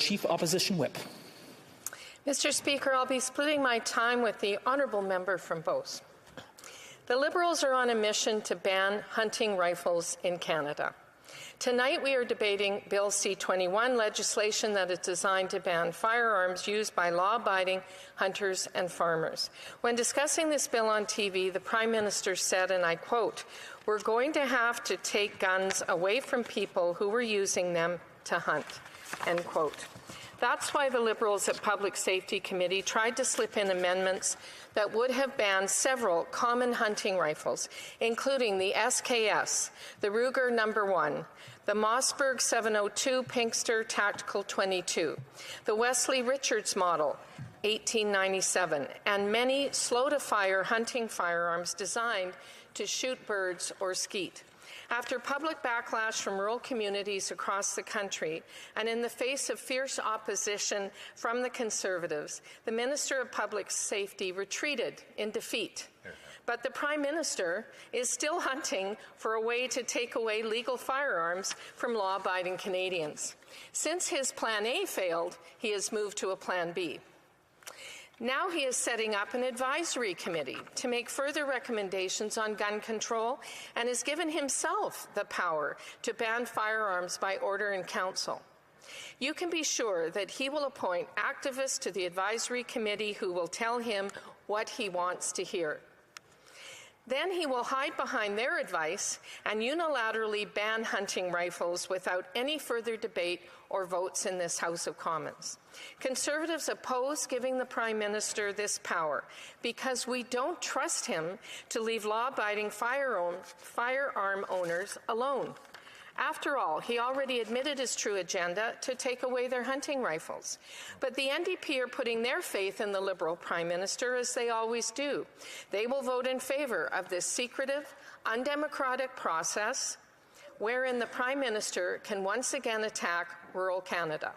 Chief Opposition Whip. Mr. Speaker, I'll be splitting my time with the honourable member from Beauce. The Liberals are on a mission to ban hunting rifles in Canada. Tonight we are debating Bill C-21 legislation that is designed to ban firearms used by law-abiding hunters and farmers. When discussing this bill on TV, the Prime Minister said, and I quote, "We're going to have to take guns away from people who were using them to hunt," end quote. That's why the Liberals at Public Safety Committee tried to slip in amendments that would have banned several common hunting rifles, including the SKS, the Ruger No. 1, the Mossberg 702 Pinkster Tactical 22, the Wesley Richards model 1897, and many slow-to-fire hunting firearms designed to shoot birds or skeet. After public backlash from rural communities across the country and in the face of fierce opposition from the Conservatives, the Minister of Public Safety retreated in defeat. But the Prime Minister is still hunting for a way to take away legal firearms from law-abiding Canadians. Since his Plan A failed, he has moved to a Plan B. Now he is setting up an advisory committee to make further recommendations on gun control and has given himself the power to ban firearms by order in council. You can be sure that he will appoint activists to the advisory committee who will tell him what he wants to hear. Then he will hide behind their advice and unilaterally ban hunting rifles without any further debate or votes in this House of Commons. Conservatives oppose giving the Prime Minister this power because we don't trust him to leave law-abiding firearm owners alone. After all, he already admitted his true agenda to take away their hunting rifles. But the NDP are putting their faith in the Liberal Prime Minister, as they always do. They will vote in favour of this secretive, undemocratic process wherein the Prime Minister can once again attack rural Canada.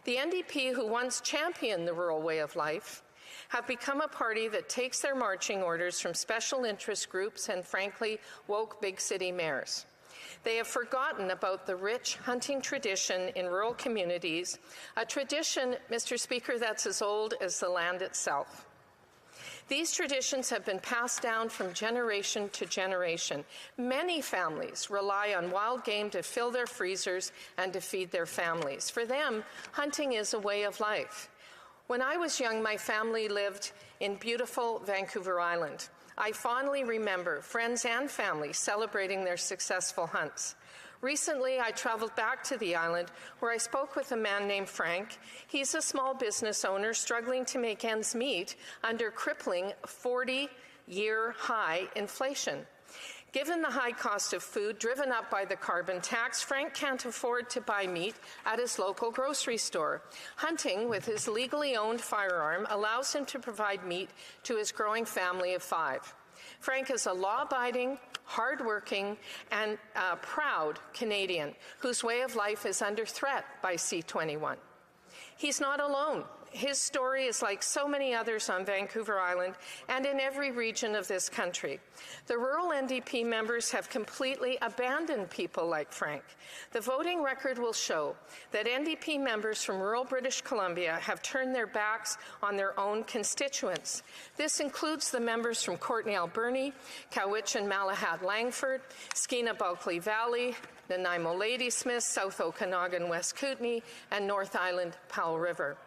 The NDP, who once championed the rural way of life, have become a party that takes their marching orders from special interest groups and, frankly, woke big city mayors. They have forgotten about the rich hunting tradition in rural communities, a tradition, Mr. Speaker, that's as old as the land itself. These traditions have been passed down from generation to generation. Many families rely on wild game to fill their freezers and to feed their families. For them, hunting is a way of life. When I was young, my family lived in beautiful Vancouver Island. I fondly remember friends and family celebrating their successful hunts. Recently, I traveled back to the island where I spoke with a man named Frank. He's a small business owner struggling to make ends meet under crippling 40-year high inflation. Given the high cost of food driven up by the carbon tax, Frank can't afford to buy meat at his local grocery store. Hunting with his legally owned firearm allows him to provide meat to his growing family of 5. Frank is a law-abiding, hard-working, and proud Canadian whose way of life is under threat by C-21. He's not alone. His story is like so many others on Vancouver Island and in every region of this country. The rural NDP members have completely abandoned people like Frank. The voting record will show that NDP members from rural British Columbia have turned their backs on their own constituents. This includes the members from Courtenay Alberni, Cowichan Malahat Langford, Skeena Bulkley Valley, Nanaimo Ladysmith, South Okanagan, West Kootenay, and North Island Powell River.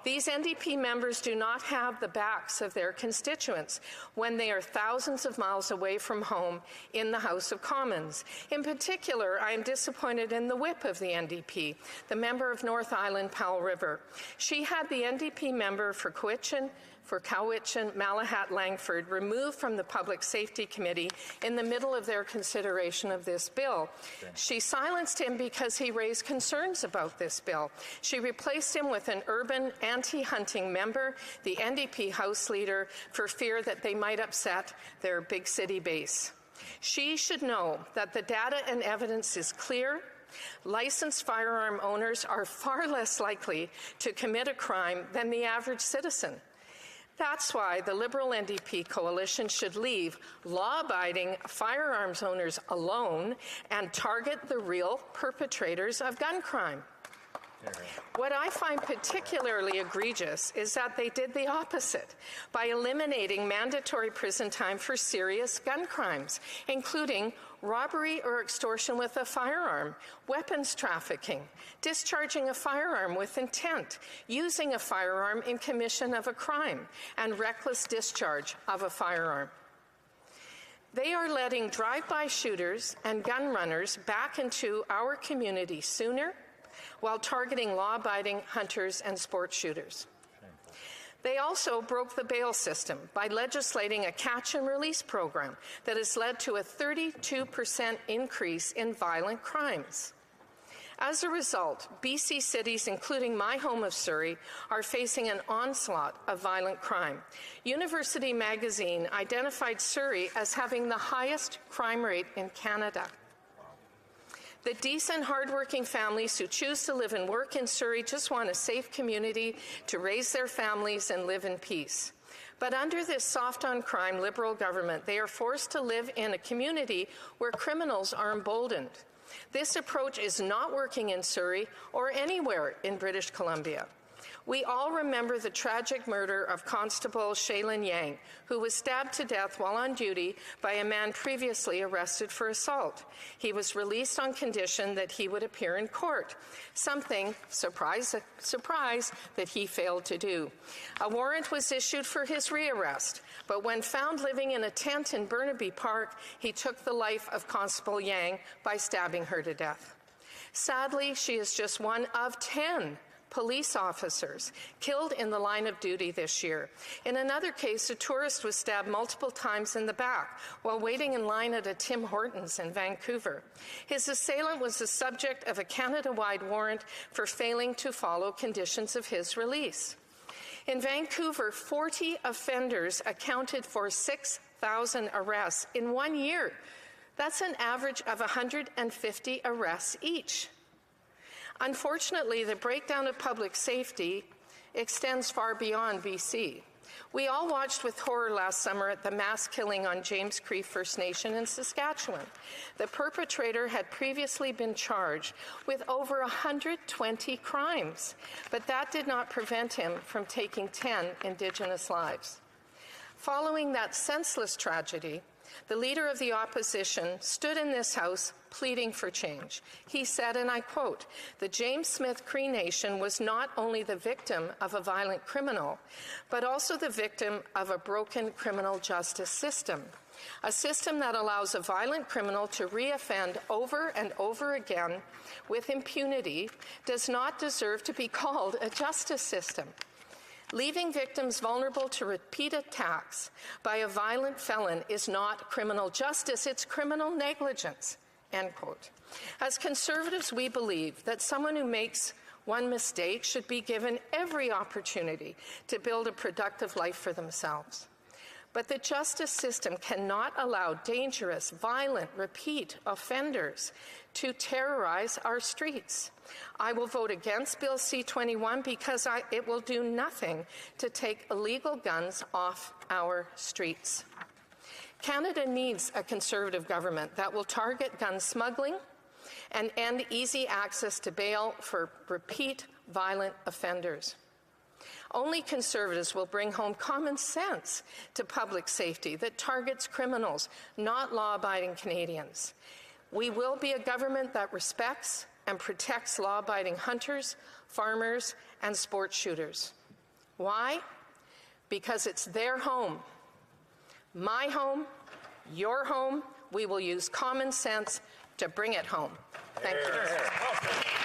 These NDP members do not have the backs of their constituents when they are thousands of miles away from home in the House of Commons. In particular, I am disappointed in the whip of the NDP, the member of North Island Powell River. She had the NDP member for Cowichan, Malahat Langford removed from the Public Safety Committee in the middle of their consideration of this bill. She silenced him because he raised concerns about this bill. She replaced him with an urban anti-hunting member, the NDP House Leader, for fear that they might upset their big city base. She should know that the data and evidence is clear. Licensed firearm owners are far less likely to commit a crime than the average citizen. That's why the Liberal NDP coalition should leave law-abiding firearms owners alone and target the real perpetrators of gun crime. What I find particularly egregious is that they did the opposite by eliminating mandatory prison time for serious gun crimes, including robbery or extortion with a firearm, weapons trafficking, discharging a firearm with intent, using a firearm in commission of a crime, and reckless discharge of a firearm. They are letting drive-by shooters and gun runners back into our community sooner, while targeting law-abiding hunters and sport shooters. They also broke the bail system by legislating a catch-and-release program that has led to a 32% increase in violent crimes. As a result, BC cities, including my home of Surrey, are facing an onslaught of violent crime. University Magazine identified Surrey as having the highest crime rate in Canada. The decent, hardworking families who choose to live and work in Surrey just want a safe community to raise their families and live in peace. But under this soft-on-crime Liberal government, they are forced to live in a community where criminals are emboldened. This approach is not working in Surrey or anywhere in British Columbia. We all remember the tragic murder of Constable Kerry-Lynne Yang, who was stabbed to death while on duty by a man previously arrested for assault. He was released on condition that he would appear in court, something, surprise, surprise, that he failed to do. A warrant was issued for his rearrest, but when found living in a tent in Burnaby Park, he took the life of Constable Yang by stabbing her to death. Sadly, she is just one of 10 police officers killed in the line of duty this year. In another case, a tourist was stabbed multiple times in the back while waiting in line at a Tim Hortons in Vancouver. His assailant was the subject of a Canada-wide warrant for failing to follow conditions of his release. In Vancouver, 40 offenders accounted for 6,000 arrests in 1 year. That's an average of 150 arrests each. Unfortunately, the breakdown of public safety extends far beyond BC. We all watched with horror last summer at the mass killing on James Cree First Nation in Saskatchewan. The perpetrator had previously been charged with over 120 crimes, but that did not prevent him from taking 10 Indigenous lives. Following that senseless tragedy, the leader of the opposition stood in this House pleading for change. He said, and I quote, "The James Smith Cree Nation was not only the victim of a violent criminal, but also the victim of a broken criminal justice system. A system that allows a violent criminal to reoffend over and over again with impunity does not deserve to be called a justice system. Leaving victims vulnerable to repeat attacks by a violent felon is not criminal justice, it's criminal negligence." End quote. As Conservatives, we believe that someone who makes one mistake should be given every opportunity to build a productive life for themselves. But the justice system cannot allow dangerous, violent, repeat offenders to terrorize our streets. I will vote against Bill C-21 because it will do nothing to take illegal guns off our streets. Canada needs a Conservative government that will target gun smuggling and end easy access to bail for repeat violent offenders. Only Conservatives will bring home common sense to public safety that targets criminals, not law-abiding Canadians. We will be a government that respects and protects law-abiding hunters, farmers, and sport shooters. Why? Because it's their home. My home, your home. We will use common sense to bring it home. Thank you.